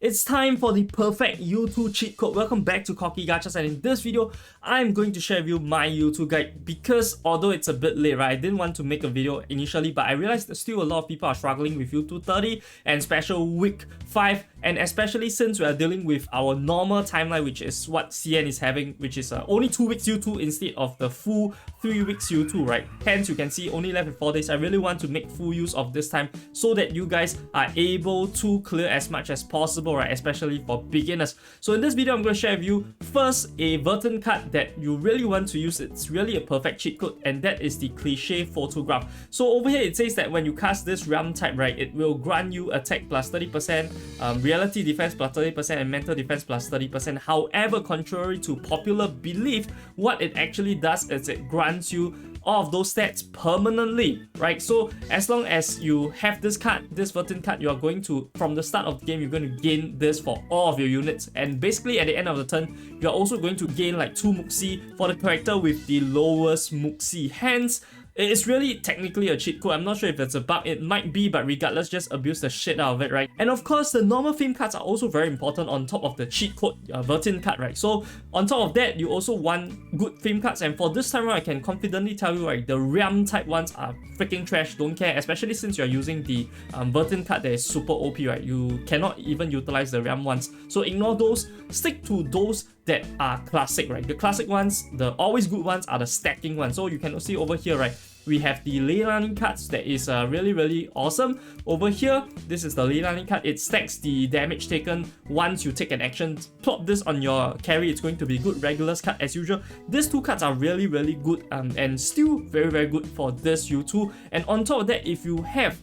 It's time for the perfect U2 cheat code. Welcome back to Cocky Gachas, and in this video, I'm going to share with you my U2 guide because although it's a bit late, right, I didn't want to make a video initially, but I realized that still a lot of people are struggling with U230 and special week 5, and especially since we are dealing with our normal timeline, which is what CN is having, which is only 2 weeks U2 instead of the full 3 weeks U2, right? Hence, you can see only left with 4 days. I really want to make full use of this time so that you guys are able to clear as much as possible, right? Especially for beginners. So in this video, I'm going to share with you first a Verton card that you really want to use. It's really a perfect cheat code, and that is the cliche photograph. So over here, it says that when you cast this realm type, right, it will grant you attack plus 30%, reality defense plus 30%, and mental defense plus 30%. However, contrary to popular belief, what it actually does is it grants you all of those stats permanently, right? So as long as you have this card, this Verton card, you are going to, from the start of the game, you're going to gain this for all of your units, and basically at the end of the turn, you're also going to gain like 2 Muxi for the character with the lowest Muxi. Hence, it's really technically a cheat code. I'm not sure if it's a bug, it might be, but regardless, just abuse the shit out of it, right? And of course, the normal theme cards are also very important on top of the cheat code Verton card, right? So on top of that, you also want good theme cards, and for this time around, I can confidently tell you, right, the realm type ones are freaking trash, don't care, especially since you're using the Verton card that is super OP, right? You cannot even utilize the realm ones. So ignore those, stick to those that are classic, right? The classic ones, the always good ones, are the stacking ones. So you can see over here, right, we have the Leilani cards that is really awesome. Over here, this is the Leilani card. It stacks the damage taken once you take an action. Plop this on your carry, it's going to be good. Regulars card as usual. These two cards are really good and still very good for this U2. And on top of that, if you have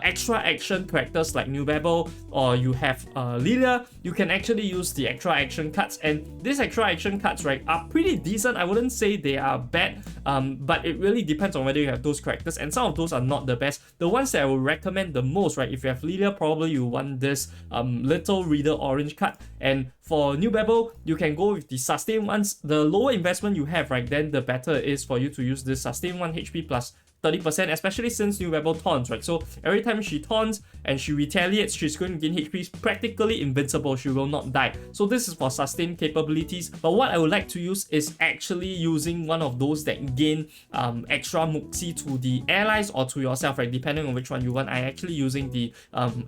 extra action characters like New Babel, or you have Lilia, you can actually use the extra action cards, and these extra action cards, right, are pretty decent. I wouldn't say they are bad, but it really depends on whether you have those characters, and some of those are not the best. The ones that I would recommend the most, right, if you have Lilia, probably you want this Little Reader Orange card, and for New Babel, you can go with the sustain ones. The lower investment you have, right, then the better it is for you to use this sustain 1 HP plus 30%, especially since New Babel taunts, right? So every time she taunts and she retaliates, she's going to gain HP, practically invincible, she will not die. So this is for sustained capabilities. But what I would like to use is actually using one of those that gain extra Muxi to the allies or to yourself, right? Depending on which one you want. I'm actually using the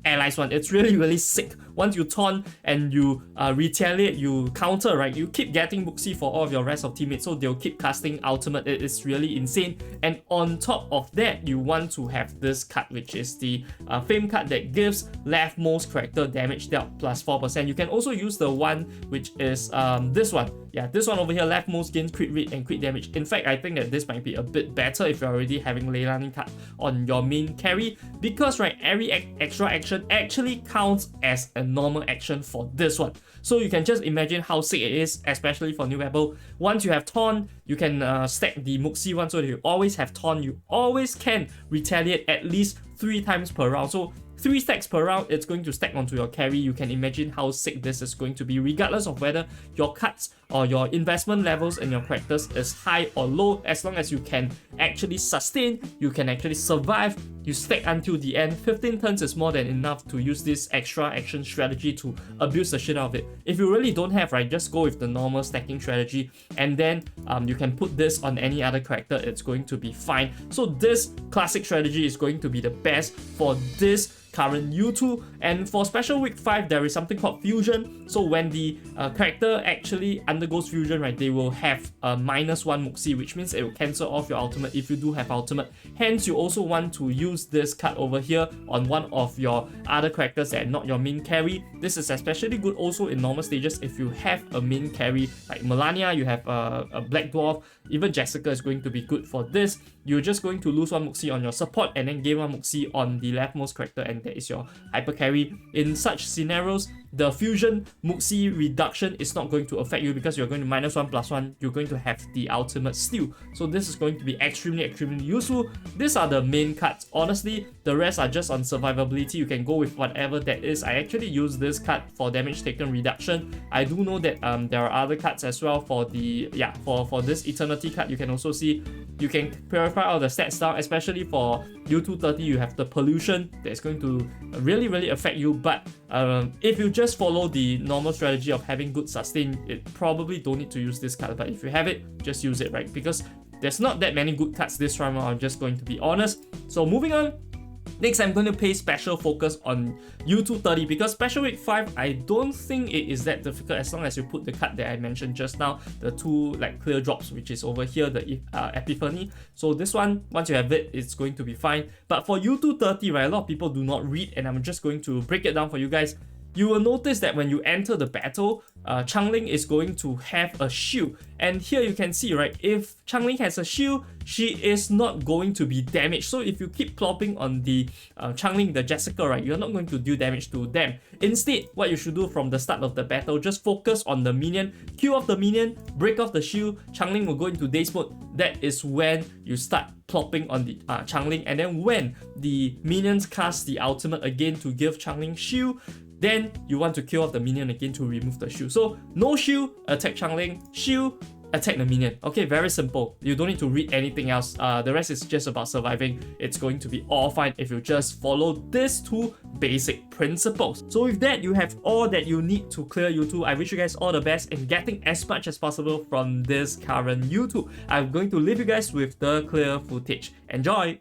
allies one. It's really sick. Once you taunt and you retaliate, you counter, right? You keep getting Muxi for all of your rest of teammates, so they'll keep casting ultimate. It is really insane. And on top of that, you want to have this card, which is the fame card that gives leftmost character damage dealt plus 4%. You can also use the one which is this one. Yeah, this one over here, leftmost gains crit rate and crit damage. In fact, I think that this might be a bit better if you're already having Leilani card on your main carry, because, right, every extra action actually counts as a normal action for this one. So you can just imagine how sick it is, especially for New Babel. Once you have Taunt, you can stack the Muxi one, so that you always have Taunt. You always can retaliate at least 3 times per round. So 3 stacks per round, it's going to stack onto your carry. You can imagine how sick this is going to be, regardless of whether your cards or your investment levels in your characters is high or low. As long as you can actually sustain, you can actually survive, you stack until the end. 15 turns is more than enough to use this extra action strategy to abuse the shit out of it. If you really don't have, right, just go with the normal stacking strategy, and then you can put this on any other character. It's going to be fine. So this classic strategy is going to be the best for this current U2. And for special week 5, there is something called fusion. So when the character actually undergoes fusion, right, they will have a -1 Muxi, which means it will cancel off your ultimate if you do have ultimate. Hence, you also want to use this card over here on one of your other characters that are not your main carry. This is especially good also in normal stages if you have a main carry like Melania, you have a Black Dwarf, even Jessica is going to be good for this. You're just going to lose 1 Muxi on your support and then gain 1 Muxi on the leftmost character, and that is your hyper carry. In such scenarios, the fusion Muxi reduction is not going to affect you because you're going to -1/+1. You're going to have the ultimate still. So this is going to be extremely useful. These are the main cards. Honestly, the rest are just on survivability. You can go with whatever that is. I actually use this card for damage taken reduction. I do know that there are other cards as well for the for this Eternity card. You can also see you can quite all the stats down, especially for U230. You have the pollution that's going to really affect you. But if you just follow the normal strategy of having good sustain, it probably don't need to use this card. But if you have it, just use it, right? Because there's not that many good cards this round, I'm just going to be honest. So moving on. Next, I'm going to pay special focus on U230 because Special Week 5, I don't think it is that difficult as long as you put the card that I mentioned just now, the two like clear drops, which is over here, the Epiphany. So this one, once you have it, it's going to be fine. But for U230, right, a lot of people do not read, and I'm just going to break it down for you guys. You will notice that when you enter the battle, Changling is going to have a shield. And here you can see, right, if Changling has a shield, she is not going to be damaged. So if you keep plopping on the Changling, the Jessica, right, you're not going to do damage to them. Instead, what you should do from the start of the battle, just focus on the minion, kill off the minion, break off the shield, Changling will go into Daze mode. That is when you start plopping on the Changling. And then when the minions cast the ultimate again to give Changling shield, then you want to kill off the minion again to remove the shield. So no shield, attack Changling, shield, attack the minion. Okay, very simple. You don't need to read anything else. The rest is just about surviving. It's going to be all fine if you just follow these two basic principles. So with that, you have all that you need to clear U2. I wish you guys all the best in getting as much as possible from this current U2. I'm going to leave you guys with the clear footage. Enjoy!